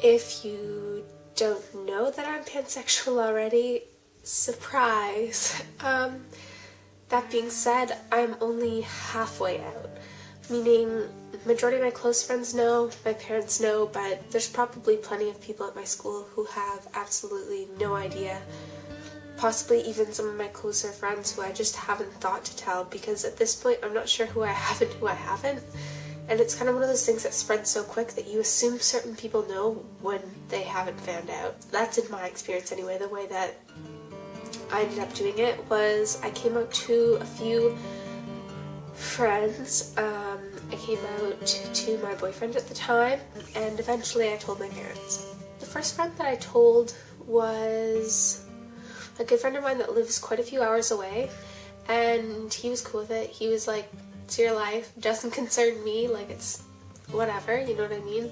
If you don't know that I'm pansexual already, surprise. That being said, I'm only halfway out, meaning majority of my close friends know, my parents know, but there's probably plenty of people at my school who have absolutely no idea. Possibly even some of my closer friends who I just haven't thought to tell, because at this point I'm not sure who I have and who I haven't. And it's kind of one of those things that spreads so quick that you assume certain people know when they haven't found out. That's in my experience anyway. The way that I ended up doing it was I came out to a few friends. I came out to my boyfriend at the time, and eventually I told my parents. The first friend that I told was a good friend of mine that lives quite a few hours away, and he was cool with it. He was like, it's your life, doesn't concern me, like it's whatever, you know what I mean?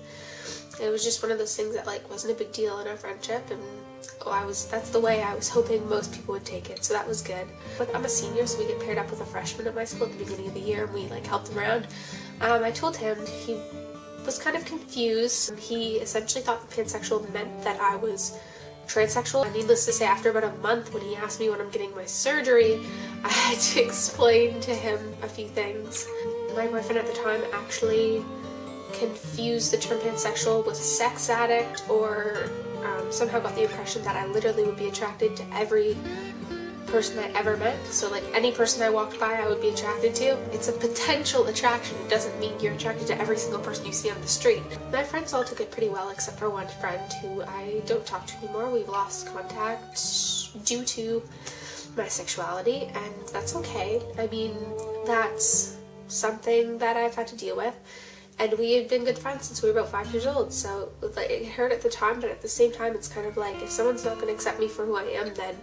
It was just one of those things that like wasn't a big deal in our friendship, and that's the way I was hoping most people would take it, so that was good. But I'm a senior, so we get paired up with a freshman at my school at the beginning of the year, and we like helped him around. I told him, he was kind of confused. He essentially thought the pansexual meant that I was transsexual. Needless to say, after about a month when he asked me when I'm getting my surgery, I had to explain to him a few things. My boyfriend at the time actually confused the term pansexual with sex addict, or somehow got the impression that I literally would be attracted to every person I ever met. So like any person I walked by I would be attracted to. It's a potential attraction. It doesn't mean you're attracted to every single person you see on the street. My friends all took it pretty well, except for one friend who I don't talk to anymore. We've lost contact due to my sexuality, and that's okay. I mean, that's something that I've had to deal with. And we had been good friends since we were about 5 years old, so like, it hurt at the time, but at the same time it's kind of like, if someone's not going to accept me for who I am, then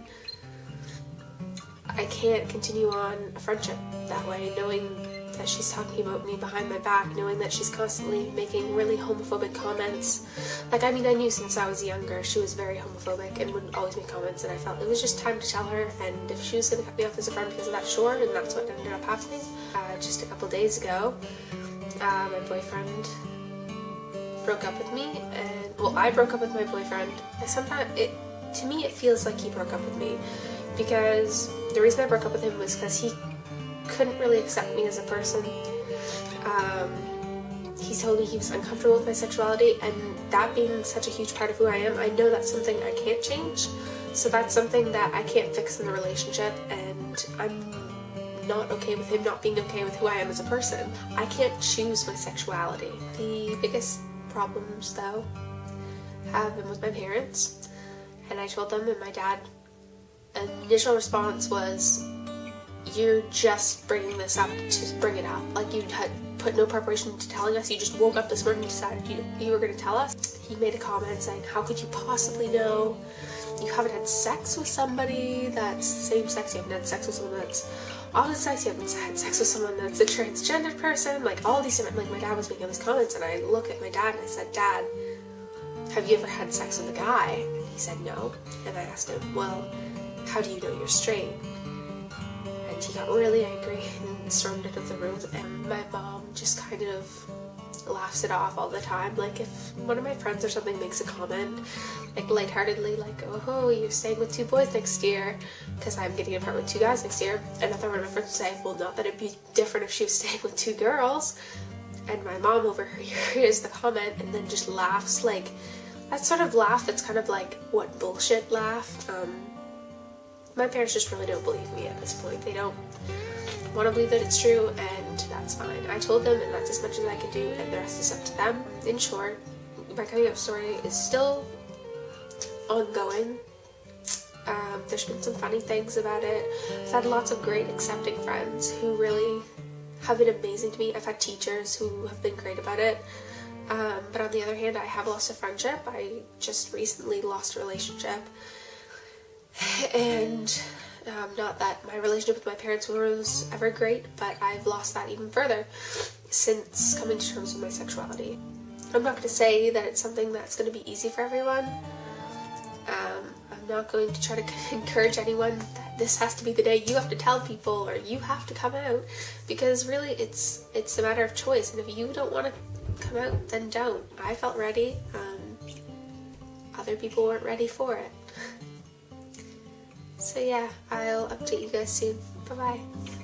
I can't continue on a friendship that way, knowing that she's talking about me behind my back, knowing that she's constantly making really homophobic comments. Like, I mean, I knew since I was younger she was very homophobic and would always make comments, and I felt it was just time to tell her, and if she was going to cut me off as a friend because of that, sure, and that's what ended up happening. Just a couple days ago, my boyfriend broke up with me, and well, I broke up with my boyfriend. To me it feels like he broke up with me, because the reason I broke up with him was because he couldn't really accept me as a person. He told me he was uncomfortable with my sexuality, and that being such a huge part of who I am, I know that's something I can't change, so that's something that I can't fix in the relationship, and I'm not okay with him not being okay with who I am as a person. I can't choose my sexuality. The biggest problems, though, have been with my parents, and I told them, and my dad, initial response was, you're just bringing this up to bring it up. Like, you had put no preparation into telling us, you just woke up this morning and decided you were going to tell us. He made a comment saying, how could you possibly know? You haven't had sex with somebody that's the same sex, you haven't had sex with someone that's opposite sex, you haven't had sex with someone that's a transgender person, like all these different, like my dad was making these comments, and I looked at my dad and I said, Dad, have you ever had sex with a guy? And he said no. And I asked him, well, how do you know you're straight? And he got really angry and stormed out of the room, and my mom just kind of laughs it off all the time. Like, if one of my friends or something makes a comment, like lightheartedly, like, oh, you're staying with 2 boys next year, because I'm getting an apartment with 2 guys next year, another one of my friends would say, well, not that it'd be different if she was staying with 2 girls, and my mom overhears the comment and then just laughs, like, that sort of laugh that's kind of like, what bullshit laugh. My parents just really don't believe me at this point. They don't want to believe that it's true, and that's fine. I told them, and that's as much as I can do, and the rest is up to them. In short, my coming out story is still ongoing. There's been some funny things about it. I've had lots of great accepting friends who really have been amazing to me. I've had teachers who have been great about it. But on the other hand, I have lost a friendship. I just recently lost a relationship. And not that my relationship with my parents was ever great, but I've lost that even further since coming to terms with my sexuality. I'm not going to say that it's something that's going to be easy for everyone. I'm not going to try to encourage anyone that this has to be the day you have to tell people or you have to come out, because really it's a matter of choice, and if you don't want to come out, then don't. I felt ready. other people weren't ready for it. So yeah, I'll update you guys soon. Bye bye.